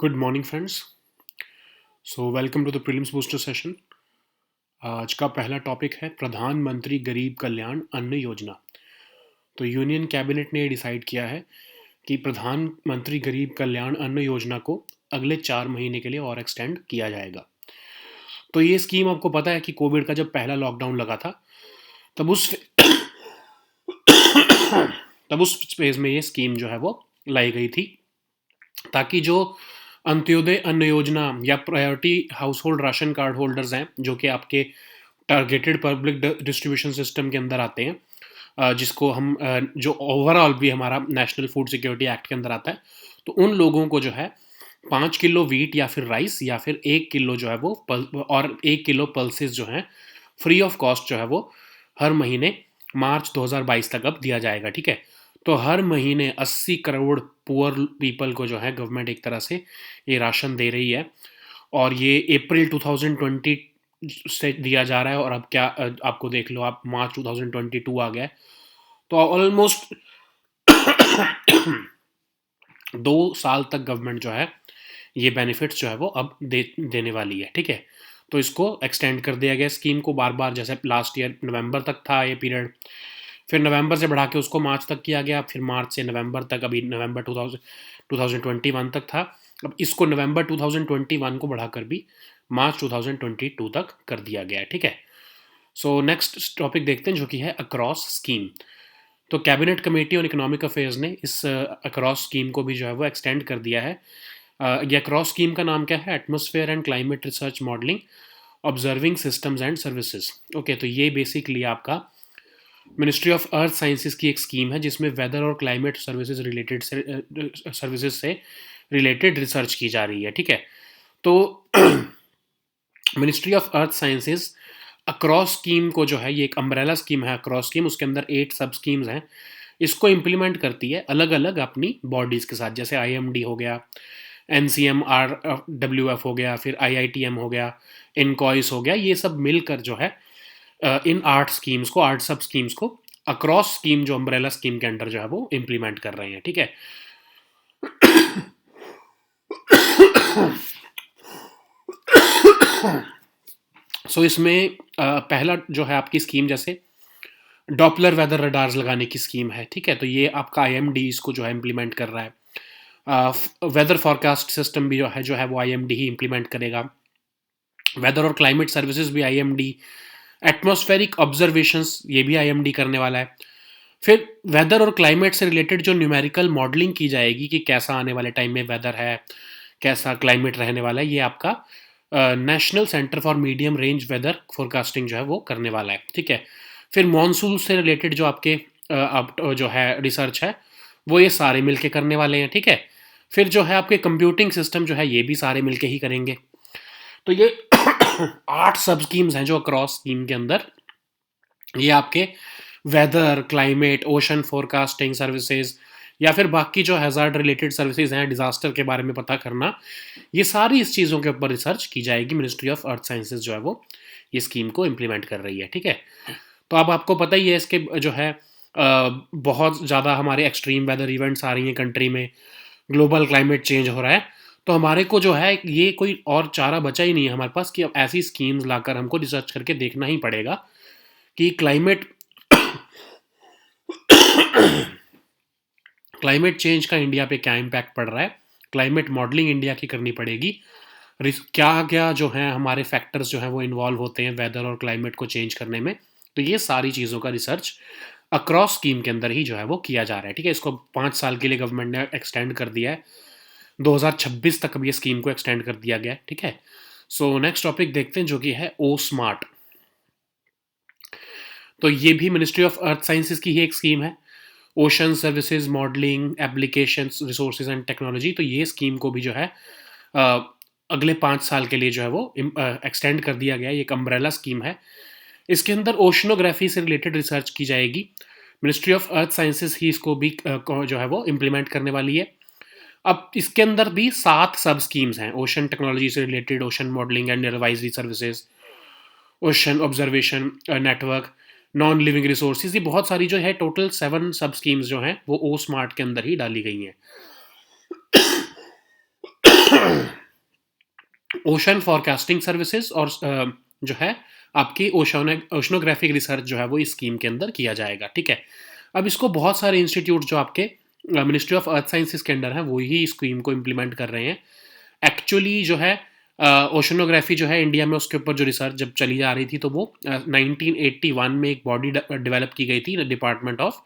Good morning friends. Welcome to the prelims booster session. आज का पहला टॉपिक है प्रधानमंत्री गरीब कल्याण अन्न योजना। तो यूनियन कैबिनेट ने ये डिसाइड किया है कि प्रधानमंत्री गरीब कल्याण अन्न योजना को अगले 4 महीने के लिए और एक्सटेंड किया जाएगा। तो ये स्कीम आपको पता है कि कोविड का जब पहला लॉकडाउन लगा था तब उस तब उस फेज में ये स्कीम जो है वो लाई गई थी, ताकि जो अंत्योदय अन्न योजना या priority house hold ration card holders हैं, जो कि आपके टारगेटेड पब्लिक डिस्ट्रीब्यूशन सिस्टम के अंदर आते हैं, जिसको हम जो ओवरऑल भी हमारा नेशनल फूड सिक्योरिटी एक्ट के अंदर आता है, तो उन लोगों को जो है 5 किलो वीट या फिर राइस या फिर 1 किलो जो है वो और 1 किलो पल्सेस जो हैं फ्री ऑफ कॉस्ट जो है वो हर महीने मार्च 2022 तक अब दिया जाएगा। ठीक है, तो हर महीने 80 करोड़ पुअर पीपल को जो है गवर्नमेंट एक तरह से ये राशन दे रही है, और ये अप्रैल 2020 से दिया जा रहा है। और अब क्या आपको देख लो, आप मार्च 2022 आ गया है, तो ऑलमोस्ट 2 साल तक गवर्नमेंट जो है ये बेनिफिट्स जो है वो अब देने वाली है। ठीक है, तो इसको एक्सटेंड कर दिया गया स्कीम को बार बार, जैसे लास्ट ईयर नवंबर तक था ये पीरियड, फिर नवंबर से बढ़ा के उसको मार्च तक किया गया, फिर मार्च से नवंबर तक, अभी नवंबर 2021 तक था, अब इसको नवंबर 2021 को बढ़ाकर भी मार्च 2022 तक कर दिया गया है। ठीक है, सो नेक्स्ट टॉपिक देखते हैं जो कि है अक्रॉस स्कीम। तो cabinet committee on economic affairs ने इस अक्रॉस स्कीम को भी जो है वो एक्सटेंड कर दिया है। ये अक्रॉस स्कीम का नाम क्या है? Atmosphere and climate research modelling observing systems and services. Okay, तो ये बेसिकली आपका मिनिस्ट्री ऑफ अर्थ साइंसेज की एक स्कीम है जिसमें वेदर और क्लाइमेट सर्विसेज से रिलेटेड रिसर्च की जा रही है। ठीक है, तो ministry of earth sciences across scheme को जो है, ये एक अम्ब्रेला स्कीम है अक्रॉस स्कीम, उसके अंदर 8 सब स्कीम्स हैं, इसको इम्प्लीमेंट करती है अलग अलग अपनी बॉडीज़ के साथ, जैसे IMD हो गया, NCMRWF हो गया, फिर IITM हो गया, इनकॉइस हो गया, ये सब मिलकर जो है इन 8 सब स्कीम्स को अक्रॉस स्कीम जो अम्ब्रेला स्कीम के अंडर जो है वो इम्प्लीमेंट कर रहे हैं। ठीक है, सो इसमें पहला जो है आपकी स्कीम, जैसे डॉपलर वेदर रडार्स लगाने की स्कीम है। ठीक है, तो ये आपका IMD इसको जो है इम्प्लीमेंट कर रहा है। वेदर फॉरकास्ट सिस्टम भी जो है वो IMD ही इम्प्लीमेंट करेगा। वेदर और क्लाइमेट सर्विसेज भी IMD, एटमॉस्फेरिक ऑब्जर्वेशंस ये भी IMD करने वाला है। फिर वेदर और क्लाइमेट से रिलेटेड जो न्यूमेरिकल मॉडलिंग की जाएगी कि कैसा आने वाले टाइम में वेदर है, कैसा क्लाइमेट रहने वाला है, ये आपका national centre for medium range weather forecasting जो है वो करने वाला है। ठीक है, फिर मॉनसून से रिलेटेड जो आपके जो है रिसर्च है वो ये सारे मिलके करने वाले हैं। ठीक है, फिर जो है आपके कंप्यूटिंग सिस्टम जो है ये भी सारे मिलके ही करेंगे। तो ये 8 सब स्कीम्स हैं जो अक्रॉस स्कीम के अंदर ये आपके weather, climate, ocean forecasting services या फिर बाकी जो हैजार्ड रिलेटेड सर्विसेज हैं, डिजास्टर के बारे में पता करना, ये सारी इस चीज़ों के ऊपर रिसर्च की जाएगी। मिनिस्ट्री ऑफ अर्थ साइंसेज जो है वो ये स्कीम को इम्प्लीमेंट कर रही है। ठीक है, तो अब आपको पता ही है इसके जो है बहुत ज़्यादा हमारे एक्सट्रीम वेदर इवेंट्स आ रही हैं कंट्री में, ग्लोबल क्लाइमेट चेंज हो रहा है, तो हमारे को जो है ये कोई और चारा बचा ही नहीं है हमारे पास कि अब ऐसी स्कीम्स लाकर हमको रिसर्च करके देखना ही पड़ेगा कि क्लाइमेट चेंज का इंडिया पे क्या इम्पैक्ट पड़ रहा है। क्लाइमेट मॉडलिंग इंडिया की करनी पड़ेगी, क्या क्या जो है हमारे फैक्टर्स जो हैं वो इन्वॉल्व होते हैं वेदर और क्लाइमेट को चेंज करने में। तो ये सारी चीज़ों का रिसर्च अक्रॉस स्कीम के अंदर ही जो है वो किया जा रहा है। ठीक है, इसको 5 साल के लिए गवर्नमेंट ने एक्सटेंड कर दिया है, 2026 तक अब ये स्कीम को एक्सटेंड कर दिया गया है। ठीक है, सो नेक्स्ट टॉपिक देखते हैं जो कि है ओ स्मार्ट। तो ये भी मिनिस्ट्री ऑफ अर्थ साइंसेज की ही एक स्कीम है, ocean services modelling applications resources and technology. तो ये स्कीम को भी जो है अगले 5 साल के लिए जो है वो एक्सटेंड कर दिया गया है। ये एक अम्ब्रेला स्कीम है, इसके अंदर ओशनोग्राफी से रिलेटेड रिसर्च की जाएगी। मिनिस्ट्री ऑफ अर्थ साइंसेज ही इसको भी जो है वो इम्प्लीमेंट करने वाली है। अब इसके अंदर भी 7 सब स्कीम्स हैं, ओशन टेक्नोलॉजी से related, ocean modelling and advisory services, ocean observation network, non living resources, ये बहुत सारी जो है टोटल 7 सब स्कीम्स जो हैं वो ओ स्मार्ट के अंदर ही डाली गई हैं। ओशन फॉरकास्टिंग सर्विसेज और जो है आपकी ओशनोग्राफिक रिसर्च जो है वो इस स्कीम के अंदर किया जाएगा, ठीक है। अब इसको बहुत सारे इंस्टीट्यूट जो आपके मिनिस्ट्री ऑफ अर्थ साइंसेज के अंडर हैं वो ही स्कीम को इम्प्लीमेंट कर रहे हैं। एक्चुअली जो है ओशनोग्राफी जो है इंडिया में उसके ऊपर जो रिसर्च जब चली जा रही थी तो वो 1981 में एक बॉडी डेवलप की गई थी, डिपार्टमेंट ऑफ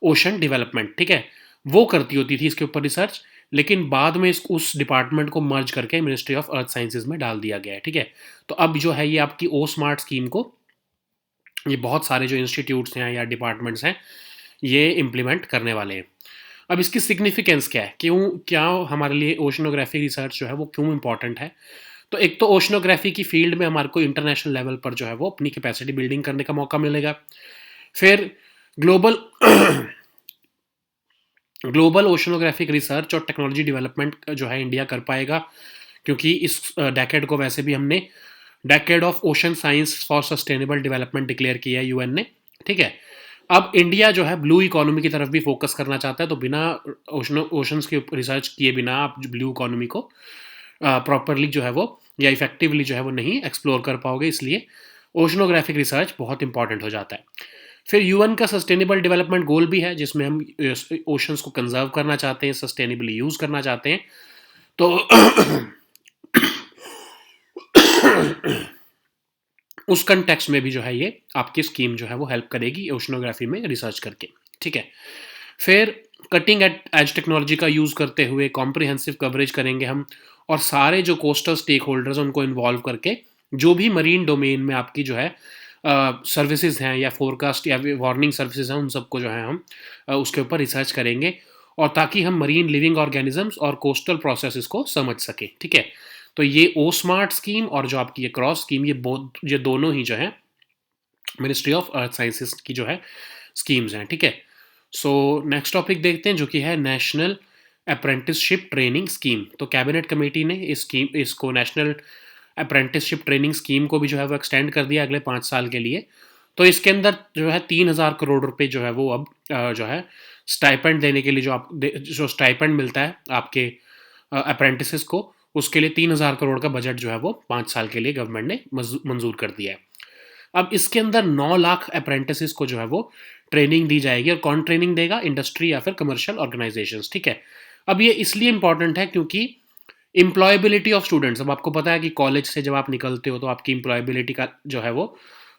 ओशन डेवलपमेंट, ठीक है। वो करती होती थी इसके ऊपर रिसर्च, लेकिन बाद में उस डिपार्टमेंट को मर्ज करके मिनिस्ट्री ऑफ अर्थ साइंसेज में डाल दिया गया है, ठीक है। तो अब जो है ये आपकी ओ स्मार्ट स्कीम को ये बहुत सारे जो इंस्टीट्यूट्स हैं या डिपार्टमेंट्स हैं ये इम्प्लीमेंट करने वाले हैं। अब इसकी सिग्निफिकेंस क्या है, क्यों क्या हमारे लिए ओशनोग्राफी रिसर्च जो है वो क्यों इंपॉर्टेंट है। तो एक तो ओशनोग्राफी की फील्ड में हमारे को इंटरनेशनल लेवल पर जो है वो अपनी कैपेसिटी बिल्डिंग करने का मौका मिलेगा। फिर ग्लोबल ग्लोबल ओशनोग्राफिक रिसर्च और टेक्नोलॉजी डेवलपमेंट जो है इंडिया कर पाएगा, क्योंकि इस डेकेड को वैसे भी हमने decade of ocean science for sustainable development declare किया है यूएन ने, ठीक है। अब इंडिया जो है ब्लू इकोनॉमी की तरफ भी फोकस करना चाहता है, तो बिना ओशंस के रिसर्च किए बिना आप ब्लू इकोनॉमी को प्रॉपरली जो है वो या इफेक्टिवली जो है वो नहीं एक्सप्लोर कर पाओगे, इसलिए ओशनोग्राफिक रिसर्च बहुत इंपॉर्टेंट हो जाता है। फिर यूएन का सस्टेनेबल डेवलपमेंट गोल भी है जिसमें हम ओशंस को कंजर्व करना चाहते हैं, सस्टेनेबली यूज करना चाहते हैं। तो उस कंटेक्स्ट में भी जो है ये आपकी स्कीम जो है वो हेल्प करेगी ओशनोग्राफी में रिसर्च करके, ठीक है। फिर कटिंग एज टेक्नोलॉजी का यूज़ करते हुए कॉम्प्रिहेंसिव कवरेज करेंगे हम, और सारे जो कोस्टल स्टेक होल्डर्स उनको इन्वॉल्व करके जो भी मरीन डोमेन में आपकी जो है सर्विसेज हैं या फोरकास्ट या वार्निंग सर्विसेज हैं उन सबको जो है हम उसके ऊपर रिसर्च करेंगे, और ताकि हम मरीन लिविंग ऑर्गेनिजम्स और कोस्टल प्रोसेसेस को समझ सकें, ठीक है। तो ये ओ स्मार्ट स्कीम और जो आपकी ये क्रॉस स्कीम ये दोनों ही जो है मिनिस्ट्री ऑफ अर्थ साइंसेज की जो है स्कीम्स हैं, ठीक है। सो नेक्स्ट टॉपिक देखते हैं जो कि है नेशनल अप्रेंटिसशिप ट्रेनिंग स्कीम। तो कैबिनेट कमेटी ने इसको नेशनल अप्रेंटिसशिप ट्रेनिंग स्कीम को भी जो है वो एक्सटेंड कर दिया अगले 5 साल के लिए। तो इसके अंदर जो है 3,000 करोड़ रुपए जो है वो अब जो है स्टाइपेंड देने के लिए जो स्टाइपेंड मिलता है आपके अप्रेंटिसेस को, उसके लिए 3,000 करोड़ का बजट जो है वो 5 साल के लिए गवर्नमेंट ने मंजूर कर दिया है। अब इसके अंदर 9 लाख अप्रेंटिसेस को जो है वो ट्रेनिंग दी जाएगी, और कौन ट्रेनिंग देगा, इंडस्ट्री या फिर कमर्शियल ऑर्गेनाइजेशंस, ठीक है। अब ये इसलिए इंपॉर्टेंट है क्योंकि एम्प्लॉयबिलिटी ऑफ स्टूडेंट्स, अब आपको पता है कि कॉलेज से जब आप निकलते हो तो आपकी एम्प्लॉयबिलिटी का जो है वो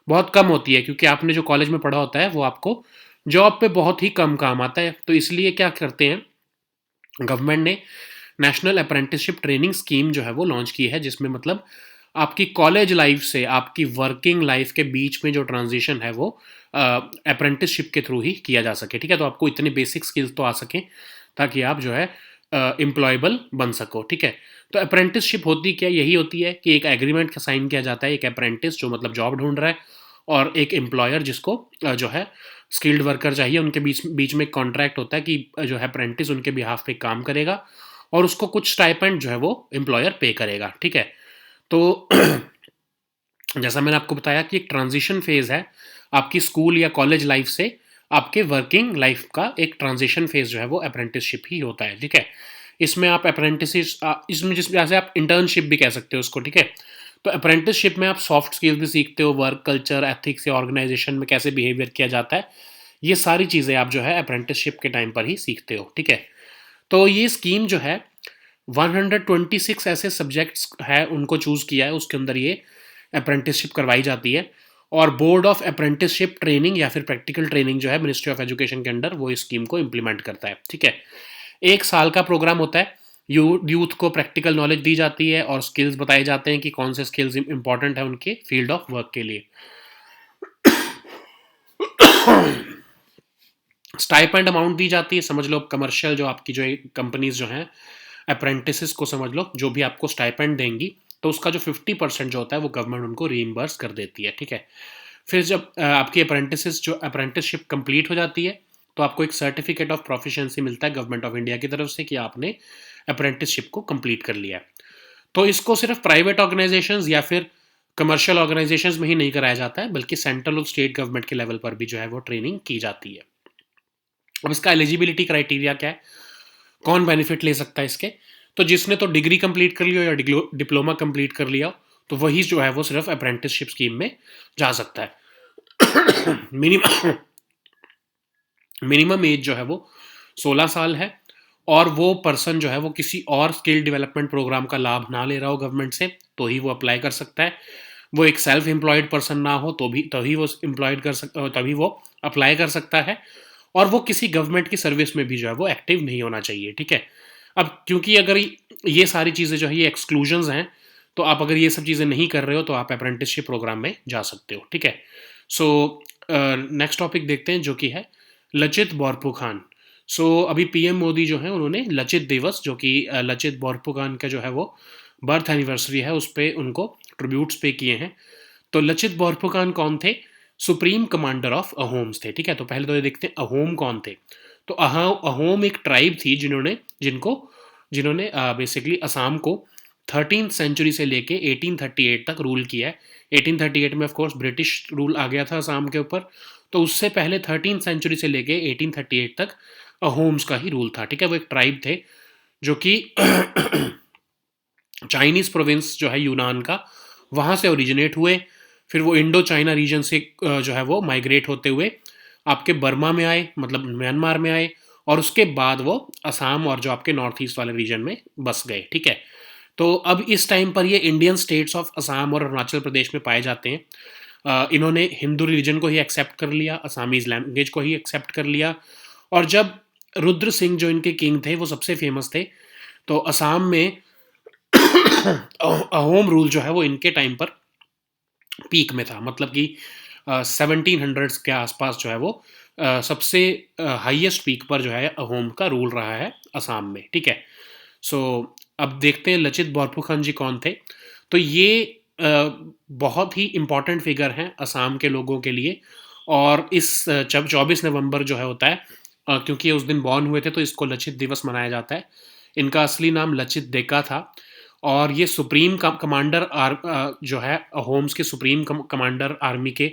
बहुत कम होती है, क्योंकि आपने जो कॉलेज में पढ़ा होता है वो आपको जॉब पे बहुत ही कम काम आता है। तो इसलिए क्या करते हैं, गवर्नमेंट ने नेशनल अप्रेंटिसशिप ट्रेनिंग स्कीम जो है वो लॉन्च की है, जिसमें मतलब आपकी कॉलेज लाइफ से आपकी वर्किंग लाइफ के बीच में जो ट्रांजिशन है वो अप्रेंटिसशिप के थ्रू ही किया जा सके, ठीक है। तो आपको इतने बेसिक स्किल्स तो आ सकें ताकि आप जो है एम्प्लॉयबल बन सको, ठीक है। तो अप्रेंटिसशिप होती क्या, यही होती है कि एक एग्रीमेंट का साइन किया जाता है, एक अप्रेंटिस जो मतलब जॉब ढूंढ रहा है और एक एम्प्लॉयर जिसको जो है स्किल्ड वर्कर चाहिए, उनके बीच बीच में एक कॉन्ट्रैक्ट होता है कि जो है अप्रेंटिस उनके बिहाफ पे काम करेगा और उसको कुछ स्टाइपेंड जो है वो एम्प्लॉयर पे करेगा, ठीक है। तो जैसा मैंने आपको बताया कि एक ट्रांजिशन फेज है आपकी स्कूल या कॉलेज लाइफ से आपके वर्किंग लाइफ का, एक ट्रांजिशन फेज जो है वो अप्रेंटिसशिप ही होता है, ठीक है। इसमें आप इसमें जिस जैसे आप इंटर्नशिप भी कह सकते हो उसको, ठीक है। तो अप्रेंटिसशिप में आप सॉफ्ट स्किल्स भी सीखते हो, वर्क कल्चर, एथिक्स या ऑर्गेनाइजेशन में कैसे बिहेवियर किया जाता है, ये सारी चीज़ें आप जो है अप्रेंटिसशिप के टाइम पर ही सीखते हो, ठीक है। तो ये स्कीम जो है 126 ऐसे सब्जेक्ट्स है उनको चूज़ किया है, उसके अंदर ये अप्रेंटिसशिप करवाई जाती है, और बोर्ड ऑफ अप्रेंटिसशिप ट्रेनिंग या फिर प्रैक्टिकल ट्रेनिंग जो है मिनिस्ट्री ऑफ एजुकेशन के अंडर वो इस स्कीम को इम्प्लीमेंट करता है, ठीक है। 1 साल का प्रोग्राम होता है, यूथ को प्रैक्टिकल नॉलेज दी जाती है और स्किल्स बताए जाते हैं कि कौन से स्किल्स इंपॉर्टेंट है उनके फील्ड ऑफ वर्क के लिए। स्टाइपेंड अमाउंट दी जाती है, समझ लो कमर्शियल जो आपकी जो कंपनीज जो हैं अप्रेंटिसेस को समझ लो जो भी आपको स्टाइपेंड देंगी, तो उसका जो 50% जो होता है वो गवर्नमेंट उनको रीइम्बर्स कर देती है, ठीक है। फिर जब आपकी अप्रेंटिसशिप कंप्लीट हो जाती है तो आपको एक सर्टिफिकेट ऑफ प्रोफिशिएंसी मिलता है गवर्नमेंट ऑफ इंडिया की तरफ से कि आपने अप्रेंटिसशिप को कंप्लीट कर लिया है। तो इसको सिर्फ प्राइवेट ऑर्गेनाइजेशंस या फिर कमर्शियल ऑर्गेनाइजेशंस में ही नहीं कराया जाता है, बल्कि सेंट्रल और स्टेट गवर्नमेंट के लेवल पर भी जो है वो ट्रेनिंग की जाती है। अब इसका एलिजिबिलिटी क्राइटेरिया क्या है, कौन बेनिफिट ले सकता है इसके, तो जिसने तो डिग्री कंप्लीट कर लिया या डिप्लोमा कंप्लीट कर लिया, तो वही जो है वो सिर्फ अप्रेंटिसशिप स्कीम में जा सकता है। मिनिमम मिनिमम एज जो है वो 16 साल है, और वो पर्सन जो है वो किसी और स्किल डेवलपमेंट प्रोग्राम का लाभ ना ले रहा हो गवर्नमेंट से, तो ही वो अप्लाई कर सकता है। वो एक सेल्फ एम्प्लॉयड पर्सन ना हो तो भी तभी वो तभी वो अप्लाई कर सकता है। और वो किसी गवर्नमेंट की सर्विस में भी जो है वो एक्टिव नहीं होना चाहिए, ठीक है। अब क्योंकि अगर ये सारी चीज़ें जो है ये एक्सक्लूजन्स हैं, तो आप अगर ये सब चीज़ें नहीं कर रहे हो तो आप अप्रेंटिसशिप प्रोग्राम में जा सकते हो, ठीक है। सो नेक्स्ट टॉपिक देखते हैं, जो कि है लचित बोरफुकन। सो अभी पीएम मोदी जो है उन्होंने लचित दिवस, जो कि लचित बोरफुकन का जो है वो बर्थ एनिवर्सरी है, उस पर उनको ट्रिब्यूट्स पे किए हैं। तो लचित बोरफुकन कौन थे? सुप्रीम कमांडर ऑफ अहोम्स थे, ठीक है। तो पहले तो ये देखते हैं अहोम कौन थे। तो अहोम एक ट्राइब थी जिन्होंने बेसिकली असम को 13th सेंचुरी से लेके 1838 तक रूल किया है। 1838 में ऑफ कोर्स ब्रिटिश रूल आ गया था असम के ऊपर, तो उससे पहले 13th सेंचुरी से लेके 1838 तक अहोम्स का ही रूल था, ठीक है। वो एक ट्राइब थे जो कि चाइनीज प्रोविंस जो है यूनान का, वहाँ से ओरिजिनेट हुए। फिर वो इंडो चाइना रीजन से जो है वो माइग्रेट होते हुए आपके बर्मा में आए, मतलब म्यांमार में आए, और उसके बाद वो असम और जो आपके नॉर्थ ईस्ट वाले रीजन में बस गए, ठीक है। तो अब इस टाइम पर ये इंडियन स्टेट्स ऑफ असम और अरुणाचल प्रदेश में पाए जाते हैं। इन्होंने हिंदू रिलीजन को ही एक्सेप्ट कर लिया, असामीज लैंग्वेज को ही एक्सेप्ट कर लिया। और जब रुद्र सिंह जो इनके किंग थे वो सबसे फेमस थे, तो असम में अहोम रूल जो है वो इनके टाइम पर पीक में था, मतलब कि 1700s के आसपास जो है वो सबसे हाईएस्ट पीक पर जो है अहोम का रूल रहा है असम में, ठीक है। सो अब देखते हैं लचित बोरफुकन जी कौन थे। तो ये बहुत ही इम्पॉर्टेंट फिगर हैं असम के लोगों के लिए। और इस जब 24 नवंबर जो है होता है, क्योंकि उस दिन बॉर्न हुए थे तो इसको लचित दिवस मनाया जाता है। इनका असली नाम लचित देका था, और ये सुप्रीम कमांडर जो है होम्स के सुप्रीम कमांडर आर्मी के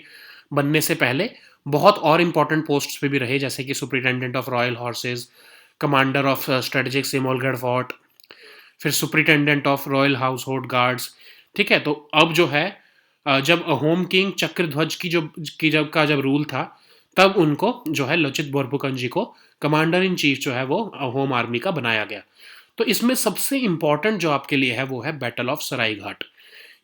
बनने से पहले बहुत और इम्पोर्टेंट पोस्ट्स पे भी रहे, जैसे कि superintendent of royal horses, commander of strategic Simolgarh fort, फिर superintendent of royal household guards, ठीक है। तो अब जो है जब अहोम किंग चक्रध्वज जब रूल था, तब उनको जो है लचित बोरफुकन जी को कमांडर इन चीफ जो है वो अहोम आर्मी का बनाया गया। तो इसमें सबसे इंपॉर्टेंट जो आपके लिए है वो है बैटल ऑफ सराय घाट।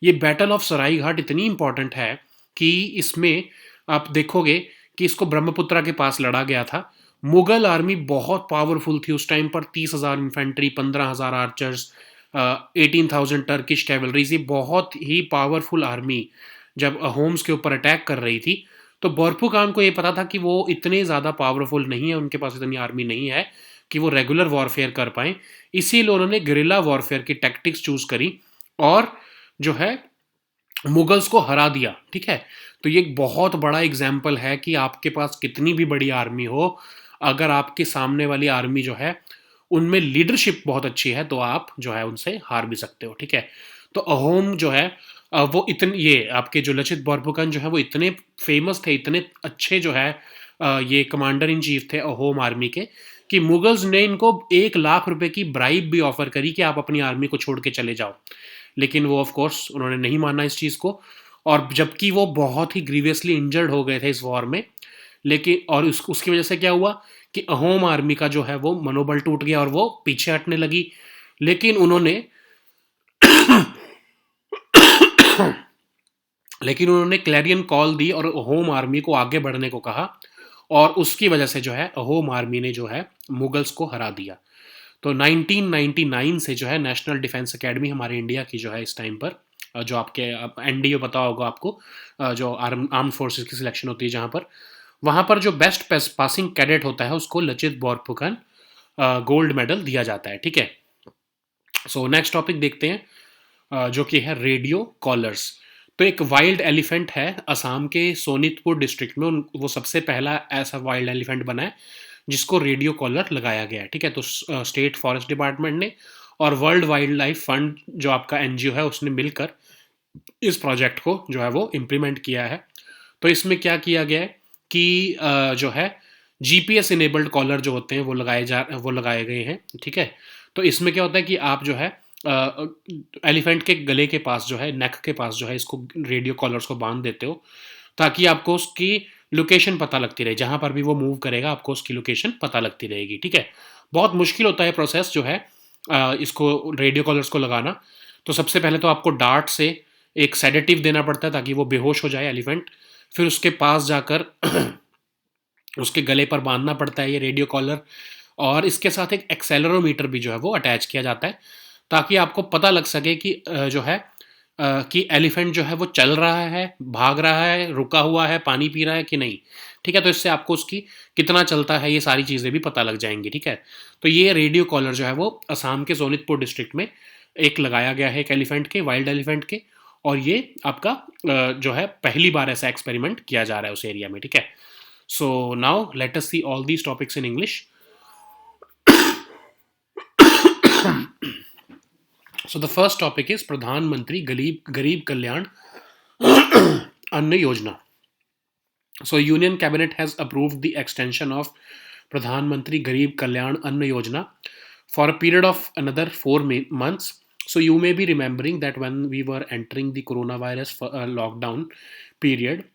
ये बैटल ऑफ सराय घाट इतनी इंपॉर्टेंट है कि इसमें आप देखोगे कि इसको ब्रह्मपुत्रा के पास लड़ा गया था। मुगल आर्मी बहुत पावरफुल थी उस टाइम पर, 30,000 इन्फेंट्री, 15,000 आर्चर्स, 18,000 टर्किश कैवलरीज, ये बहुत ही पावरफुल आर्मी जब होम्स के ऊपर अटैक कर रही थी। तो बोरफुकन को ये पता था कि वो इतने ज़्यादा पावरफुल नहीं है, उनके पास इतनी आर्मी नहीं है कि वो रेगुलर वॉरफेयर कर पाएँ। इसीलिए उन्होंने गुरिल्ला वॉरफेयर की टैक्टिक्स चूज़ करी और जो है मुगल्स को हरा दिया, ठीक है। तो ये एक बहुत बड़ा एग्जाम्पल है कि आपके पास कितनी भी बड़ी आर्मी हो, अगर आपके सामने वाली आर्मी जो है उनमें लीडरशिप बहुत अच्छी है, तो आप जो है उनसे हार भी सकते हो, ठीक है। तो अहोम जो है वो इतने, ये आपके जो लचित बोरफुकन जो है वो इतने फेमस थे, इतने अच्छे जो है ये कमांडर इन चीफ थे अहोम आर्मी के, कि मुगल्स ने इनको 1 लाख रुपए की ब्राइब भी ऑफर करी कि आप अपनी आर्मी को छोड़ के चले जाओ। लेकिन वो ऑफ कोर्स उन्होंने नहीं माना इस चीज़ को, और जबकि वो बहुत ही ग्रीवियसली इंजर्ड हो गए थे इस वॉर में। लेकिन और उसकी वजह से क्या हुआ कि अहोम आर्मी का जो है वो मनोबल टूट गया और वो पीछे हटने लगी। लेकिन उन्होंने क्लैरियन कॉल दी और अहोम आर्मी को आगे बढ़ने को कहा, और उसकी वजह से जो है अहोम आर्मी ने जो है मुगल्स को हरा दिया। तो 1999 से जो है नेशनल डिफेंस एकेडमी हमारे इंडिया की जो है इस टाइम पर जो आपके एनडीए पता होगा आपको, जो आर्म फोर्सेस की सिलेक्शन होती है जहाँ पर, वहाँ पर जो बेस्ट पासिंग कैडेट होता है उसको लचित बोरफुकन गोल्ड मेडल दिया जाता है, ठीक है। सो नेक्स्ट टॉपिक देखते हैं जो कि है रेडियो कॉलर्स। तो एक वाइल्ड एलिफेंट है असम के सोनितपुर डिस्ट्रिक्ट में, वो सबसे पहला ऐसा वाइल्ड एलिफेंट बना है जिसको रेडियो कॉलर लगाया गया है, ठीक है। तो स्टेट फॉरेस्ट डिपार्टमेंट ने और वर्ल्ड वाइल्ड लाइफ फंड जो आपका एनजीओ है उसने मिलकर इस प्रोजेक्ट को जो है वो इम्प्लीमेंट किया है। तो इसमें क्या किया गया है कि जो है जीपीएस इनेबल्ड कॉलर जो होते हैं वो लगाए गए हैं, ठीक है। तो इसमें क्या होता है कि आप जो है एलिफेंट के गले के पास जो है, नेक के पास जो है, इसको रेडियो कॉलर्स को बांध देते हो, ताकि आपको उसकी लोकेशन पता लगती रहे, जहां पर भी वो मूव करेगा आपको उसकी लोकेशन पता लगती रहेगी, ठीक है। बहुत मुश्किल होता है प्रोसेस जो है इसको रेडियो कॉलर्स को लगाना। तो सबसे पहले तो आपको डार्ट से एक सेडेटिव देना पड़ता है ताकि वो बेहोश हो जाए एलिफेंट। फिर उसके पास जाकर उसके गले पर बांधना पड़ता है ये रेडियो कॉलर, और इसके साथ एक एक्सेलरोमीटर भी जो है वो अटैच किया जाता है, ताकि आपको पता लग सके कि जो है कि एलिफेंट जो है वो चल रहा है, भाग रहा है, रुका हुआ है, पानी पी रहा है कि नहीं, ठीक है। तो इससे आपको उसकी कितना चलता है ये सारी चीज़ें भी पता लग जाएंगी, ठीक है। तो ये रेडियो कॉलर जो है वो असम के सोनितपुर डिस्ट्रिक्ट में एक लगाया गया है, एक एलिफेंट के, वाइल्ड एलिफेंट के। और ये आपका जो है पहली बार ऐसा एक्सपेरिमेंट किया जा रहा है उस एरिया में, ठीक है। So now let us see all these topics in English. So the first topic is Pradhan Mantri Garib Kalyan Anna Yojana. So Union Cabinet has approved the extension of Pradhan Mantri Garib Kalyan Anna Yojana for a period of another 4 months. So you may be remembering that when we were entering the coronavirus lockdown period,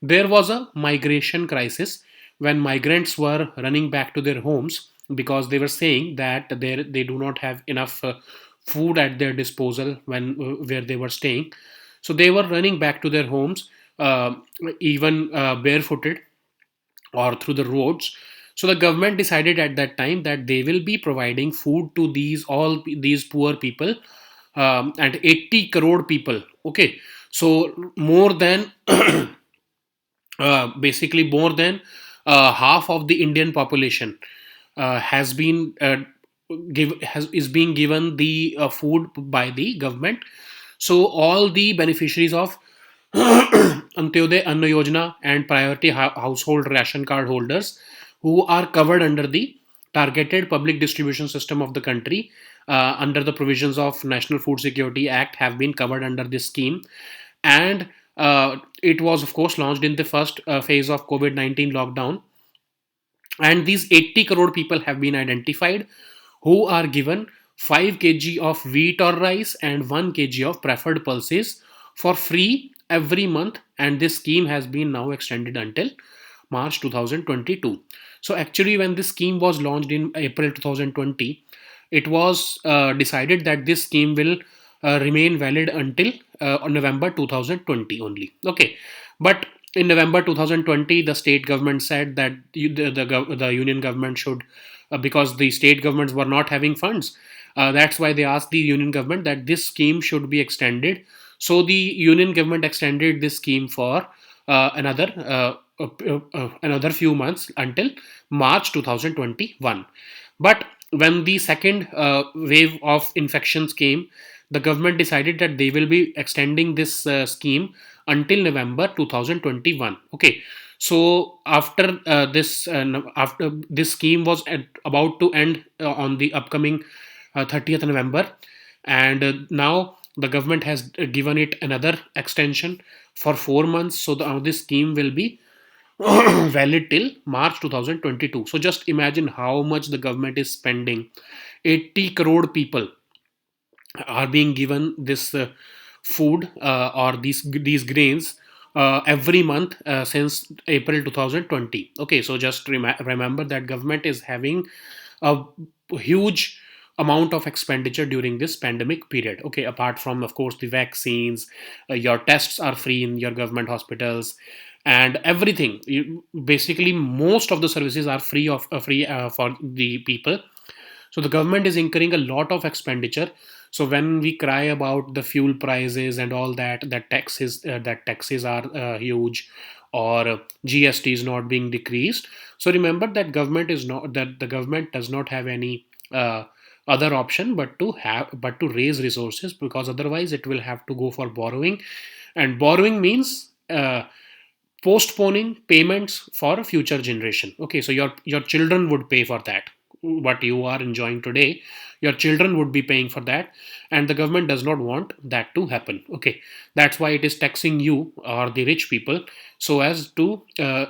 there was a migration crisis when migrants were running back to their homes because they were saying that they do not have enough food at their disposal when where they were staying. So they were running back to their homes, uh, even barefooted or through the roads. So the government decided at that time that they will be providing food to these poor people, and 80 crore people. Okay, so more than basically more than half of the Indian population has been is being given the food by the government. So all the beneficiaries of Antyodaya Anna Yojana and priority household ration card holders who are covered under the targeted public distribution system of the country under the provisions of National Food Security Act have been covered under this scheme. And it was of course launched in the first phase of COVID-19 lockdown, and these 80 crore people have been identified who are given 5 kg of wheat or rice and 1 kg of preferred pulses for free every month, and this scheme has been now extended until March 2022. So actually when this scheme was launched in April 2020, it was decided that this scheme will remain valid until November 2020 only. Okay, but in November 2020, the state government said that the union government should, because the state governments were not having funds, that's why they asked the union government that this scheme should be extended. So the union government extended this scheme for another few months until March 2021. But when the second wave of infections came, the government decided that they will be extending this scheme until November 2021. Okay, so after this scheme was about to end on the upcoming 30th November, and now the government has given it another extension for 4 months. So this scheme will be valid till March 2022. So just imagine how much the government is spending. 80 crore people are being given this food or these grains every month since April 2020. Okay, so just remember that government is having a huge amount of expenditure during this pandemic period. Okay, apart from of course the vaccines, your tests are free in your government hospitals, and everything. Basically most of the services are free for the people. So the government is incurring a lot of expenditure. So when we cry about the fuel prices and all that, that taxes are huge, or GST is not being decreased. So remember that the government does not have any other option but to raise resources, because otherwise it will have to go for borrowing, and borrowing means postponing payments for a future generation. Okay, so your children would pay for that. what you are enjoying today, your children would be paying for that, and the government does not want that to happen. Okay, that's why it is taxing you or the rich people so as to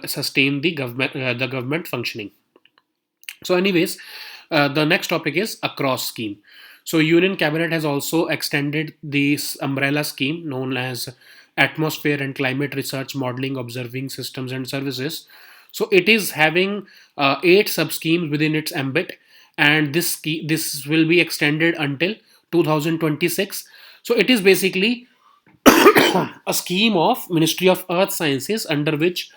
sustain the government functioning. So, anyways, the next topic is across scheme. So, Union Cabinet has also extended this umbrella scheme known as Atmosphere and Climate Research Modeling Observing Systems and Services. So, it is having eight sub schemes within its ambit, and this will be extended until 2026. So, it is basically a scheme of Ministry of Earth Sciences under which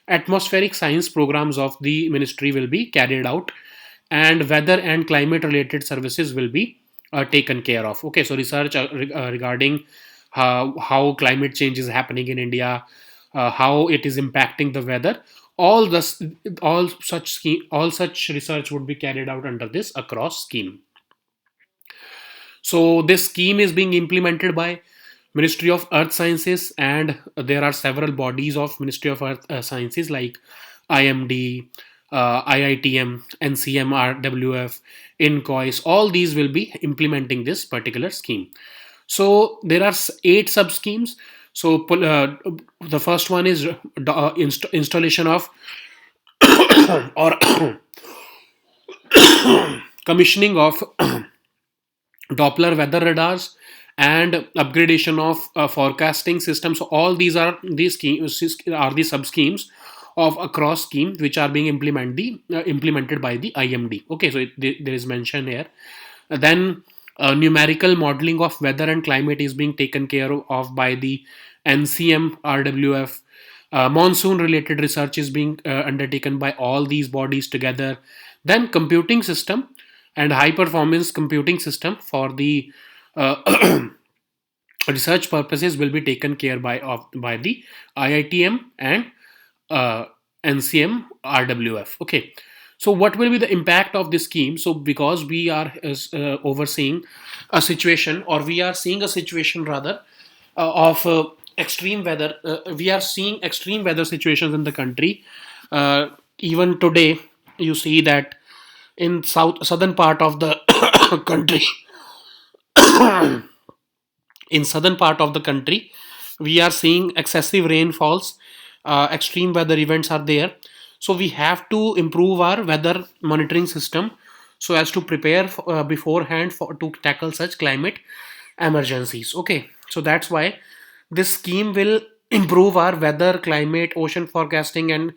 atmospheric science programs of the ministry will be carried out, and weather and climate related services will be taken care of. Okay, so research regarding how climate change is happening in India, how it is impacting the weather, all this all such research would be carried out under this across scheme. So this scheme is being implemented by Ministry of Earth Sciences, and there are several bodies of Ministry of Earth Sciences like IMD, IITM, NCM, RWF, INCOIS. All these will be implementing this particular scheme. So there are eight sub schemes. So the first one is installation of or commissioning of Doppler weather radars and upgradation of forecasting systems. So all these schemes are the sub schemes of across scheme which are being implemented by the IMD. Okay, so there is mention here. Then numerical modeling of weather and climate is being taken care of by the NCM, RWF. Monsoon related research is being undertaken by all these bodies together. Then computing system and high performance computing system for the research purposes will be taken care by the IITM and NCM, RWF. Okay, so what will be the impact of this scheme? So because we are overseeing a situation, or we are seeing a situation rather of extreme weather, we are seeing extreme weather situations in the country. Even today, you see that in southern part of the country, in southern part of the country, we are seeing excessive rainfalls. Extreme weather events are there, so we have to improve our weather monitoring system so as to prepare beforehand to tackle such climate emergencies. Okay, so that's why this scheme will improve our weather, climate, ocean forecasting, and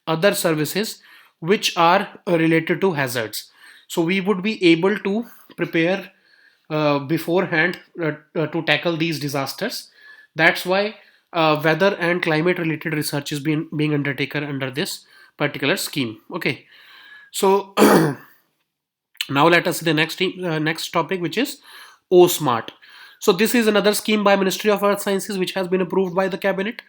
other services which are related to hazards. So we would be able to prepare beforehand to tackle these disasters. That's why weather and climate related research is being undertaken under this particular scheme. Okay, so now let us see the next topic, which is OSMART. So this is another scheme by Ministry of Earth Sciences which has been approved by the cabinet.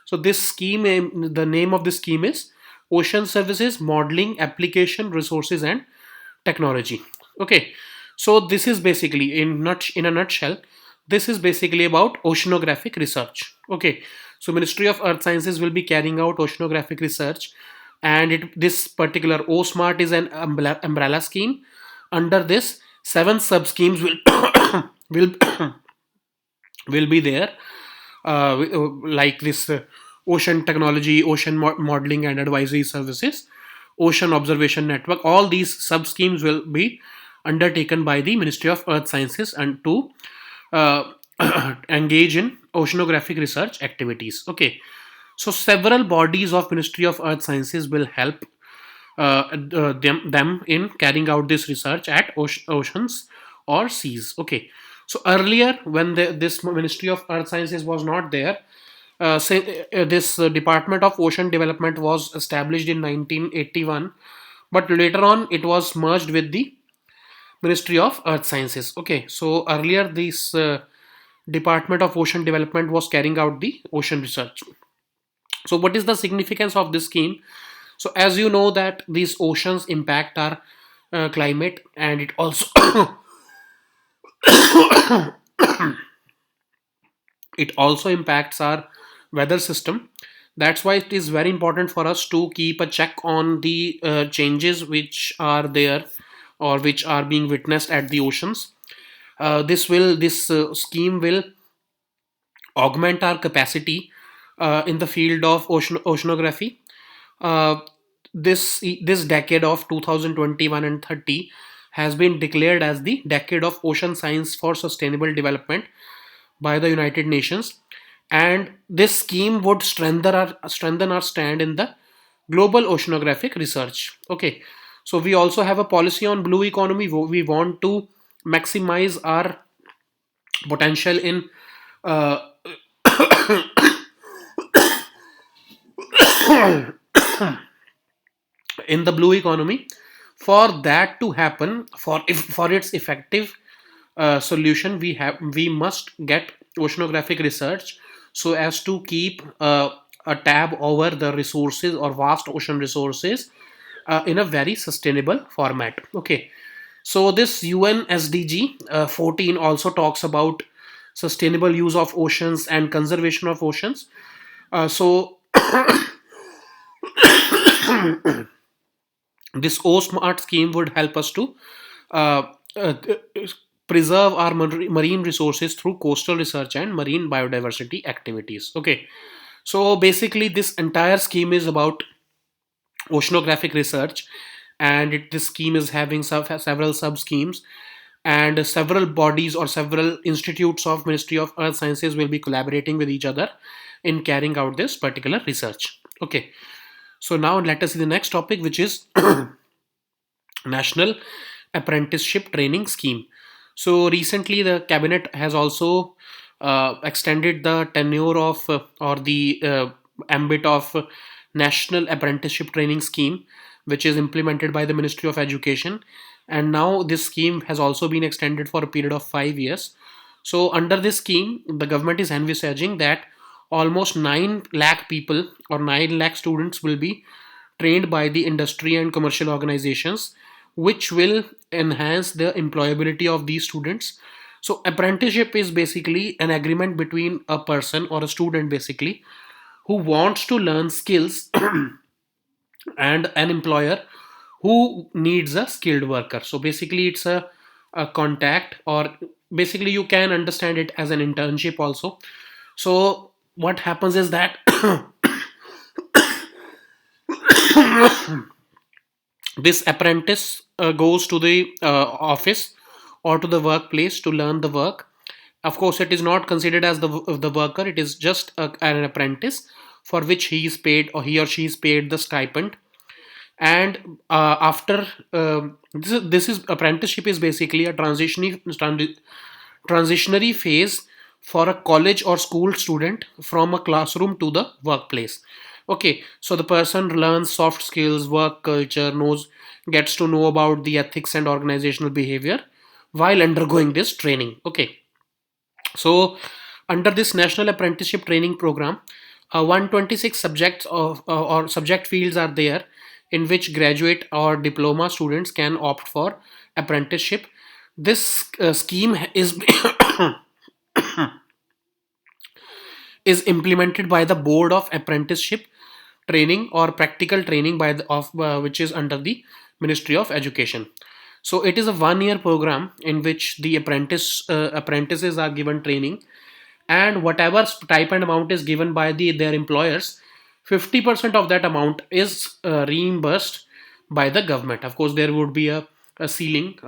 So this scheme, the name of this scheme is Ocean Services Modeling Application Resources and Technology. Okay, so this is basically in a nutshell, this is basically about oceanographic research. Okay, so Ministry of Earth Sciences will be carrying out oceanographic research, and this particular OSMART is an umbrella scheme. Under this, seven sub schemes will will will be there, like this ocean technology, ocean modeling and advisory services, ocean observation network. All these sub schemes will be undertaken by the Ministry of Earth Sciences and to uh, engage in oceanographic research activities. Okay, so several bodies of Ministry of Earth Sciences will help them in carrying out this research at oceans or seas. Okay, so earlier when this Ministry of Earth Sciences was not there, this Department of Ocean Development was established in 1981, but later on it was merged with the Ministry of Earth Sciences. Okay, so earlier this Department of Ocean Development was carrying out the ocean research. So what is the significance of this scheme? So as you know that these oceans impact our climate, and it also it also impacts our weather system. That's why it is very important for us to keep a check on the changes which are there or which are being witnessed at the oceans. This scheme will augment our capacity in the field of oceanography. Uh, this decade of 2021 and 30 has been declared as the decade of ocean science for sustainable development by the United Nations, and this scheme would strengthen our stand in the global oceanographic research. Okay, so we also have a policy on blue economy. We want to maximize our potential uh, in the blue economy. For that to happen, for its effective solution, we must get oceanographic research so as to keep a tab over the resources or vast ocean resources in a very sustainable format. Okay, so this UN SDG 14 also talks about sustainable use of oceans and conservation of oceans. So this OSMART scheme would help us to uh, uh, preserve our marine resources through coastal research and marine biodiversity activities. Okay, so basically, this entire scheme is about oceanographic research, and this scheme is having several sub schemes, and several bodies or several institutes of Ministry of Earth Sciences will be collaborating with each other in carrying out this particular research. Okay, so now let us see the next topic, which is National Apprenticeship Training Scheme. So recently, the cabinet has also extended the tenure of or the ambit of National Apprenticeship Training Scheme, which is implemented by the Ministry of Education. And now this scheme has also been extended for a period of 5 years. So under this scheme, the government is envisaging that almost 9 lakh people or 9 lakh students will be trained by the industry and commercial organizations, which will enhance the employability of these students. So apprenticeship is basically an agreement between a person or a student basically who wants to learn skills and an employer who needs a skilled worker. So basically it's a contact, or basically you can understand it as an internship also. So what happens is that this apprentice goes to the office or to the workplace to learn the work. Of course, it is not considered as the worker, it is just an apprentice for which he is paid, or he or she is paid the stipend. And after this is apprenticeship is basically a transitionary phase for a college or school student from a classroom to the workplace. Okay, so the person learns soft skills, work culture, gets to know about the ethics and organizational behavior while undergoing this training. Okay, so under this national apprenticeship training program, 126 subjects or subject fields are there in which graduate or diploma students can opt for apprenticeship. This scheme is is implemented by the Board of Apprenticeship Training or Practical Training by the of which is under the Ministry of Education. So it is a 1 year program in which the apprentices are given training, and whatever stipend amount is given by their employers, 50% of that amount is reimbursed by the government. Of course, there would be a ceiling.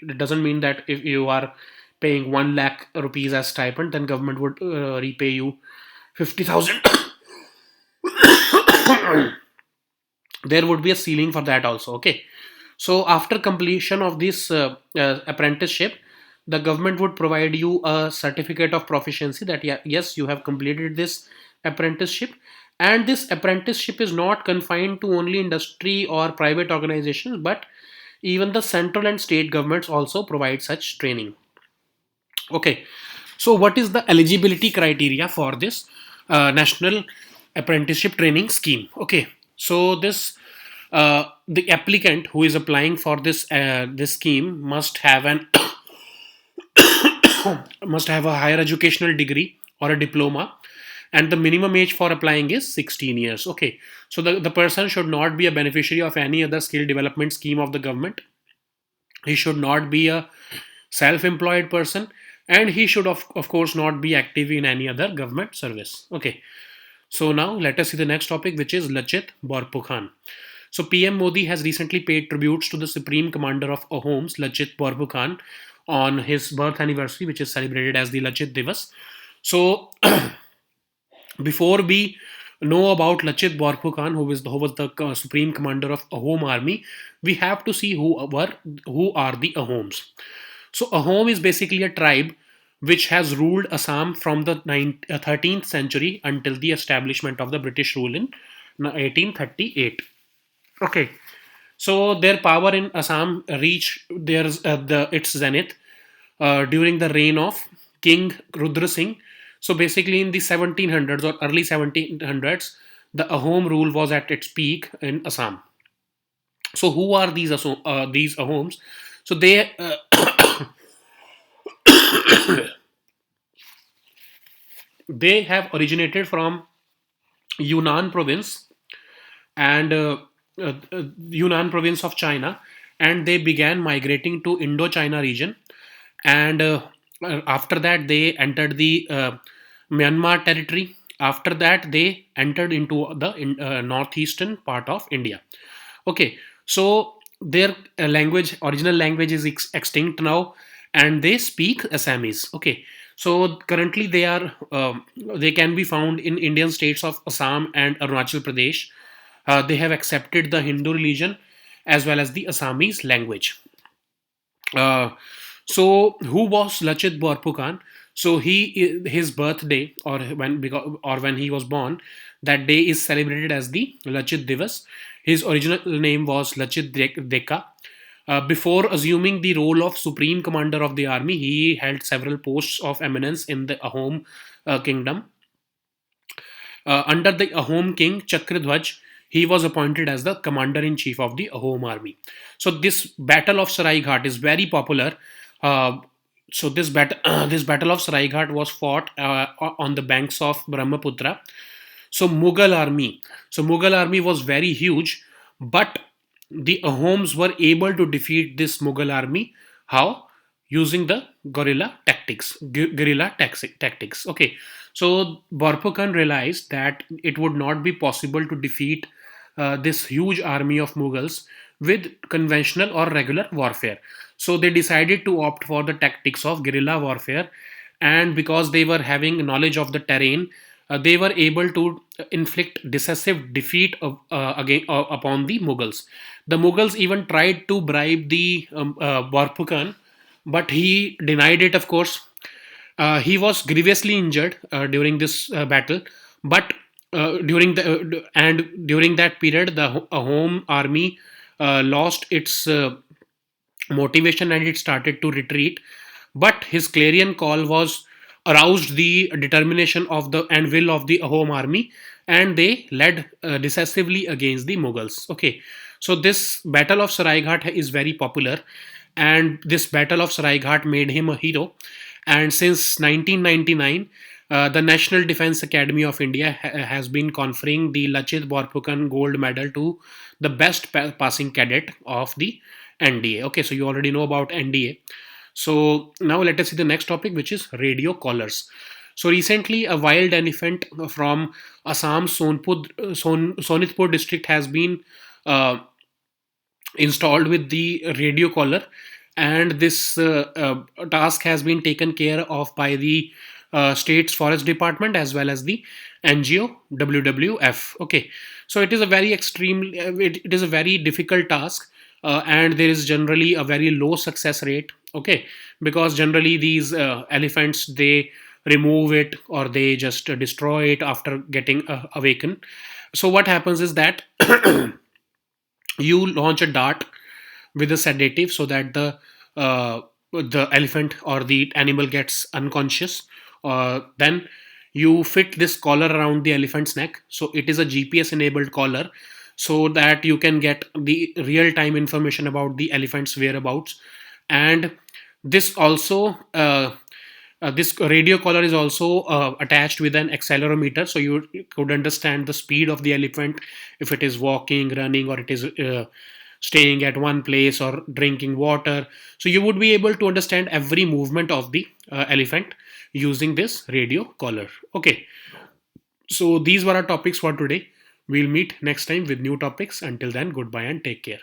It doesn't mean that if you are paying 1 lakh rupees as stipend, then government would repay you 50,000. There would be a ceiling for that also. Okay, so after completion of this apprenticeship, the government would provide you a certificate of proficiency that yes, you have completed this apprenticeship. And this apprenticeship is not confined to only industry or private organizations, but even the central and state governments also provide such training. Okay, so what is the eligibility criteria for this national apprenticeship training scheme? Okay, so the applicant who is applying for this scheme must have an must have a higher educational degree or a diploma, and the minimum age for applying is 16 years. Okay, so the person should not be a beneficiary of any other skill development scheme of the government, He should not be a self-employed person, and he should of course not be active in any other government service. Okay, so now let us see the next topic, which is Lachit Borpukhan. So PM Modi has recently paid tributes to the Supreme Commander of Ahoms, Lachit Borpukhan, on his birth anniversary, which is celebrated as the Lachit Divas. So before we know about Lachit Borphukan, who was the supreme commander of Ahom army, we have to see who are the Ahoms. So Ahom is basically a tribe which has ruled Assam from the 13th century until the establishment of the British rule in 1838. Okay, so their power in Assam reached its zenith during the reign of King Rudra Singh. So basically, in the 1700s or early 1700s, the Ahom rule was at its peak in Assam. So who are these Ahoms? So they have originated from Yunnan province and Yunnan province of China, and they began migrating to Indochina region, and after that they entered the Myanmar territory. After that they entered into the northeastern part of India. Okay, so their original language is extinct now, and they speak Assamese. Okay, so currently they can be found in Indian states of Assam and Arunachal Pradesh. They have accepted the Hindu religion as well as the Assamese language. Uh, so who was Lachit Borphukan? So his birthday, or when he was born, that day is celebrated as the Lachit Divas. His original name was Lachit Deka. Before assuming the role of supreme commander of the army, he held several posts of eminence in the Ahom kingdom. Under the Ahom king Chakradhwaj, he was appointed as the commander in chief of the Ahom army. So this battle of Sarai Ghat is very popular. Uh, so this battle of Sarai Ghat was fought on the banks of Brahmaputra. So Mughal army was very huge, but the Ahoms were able to defeat this Mughal army. How? Using the guerrilla tactics. Okay, so Borphukan realized that it would not be possible to defeat this huge army of Mughals with conventional or regular warfare. So they decided to opt for the tactics of guerrilla warfare, and because they were having knowledge of the terrain, they were able to inflict decisive defeat upon the Mughals. The Mughals even tried to bribe the Borphukan, but he denied it, of course. He was grievously injured during this battle, but during that period, the home army lost its motivation and it started to retreat. But his clarion call was aroused the determination of the and will of the Ahom army, and they led decisively against the Mughals. Okay, so this battle of Saraighat is very popular, and this battle of Saraighat made him a hero. And since 1999, the National Defense Academy of India has been conferring the Lachit Borphukan Gold Medal to the best passing cadet of the NDA. Okay, so you already know about NDA. So now let us see the next topic, which is radio collars. So recently, a wild elephant from Assam's Sonitpur district has been uh, installed with the radio collar, and this task has been taken care of by the state's forest department as well as the NGO WWF. Okay, so it is a very it is a very difficult task, and there is generally a very low success rate. Okay, because generally these elephants, they remove it or they just destroy it after getting awakened. So what happens is that you launch a dart with a sedative so that the elephant or the animal gets unconscious. Then you fit this collar around the elephant's neck. So it is a GPS enabled collar, so that you can get the real time information about the elephant's whereabouts. And this also this radio collar is also attached with an accelerometer, so you could understand the speed of the elephant, if it is walking, running, or it is staying at one place or drinking water. So you would be able to understand every movement of the elephant using this radio collar. Okay, so these were our topics for today. We'll meet next time with new topics. Until then, goodbye and take care.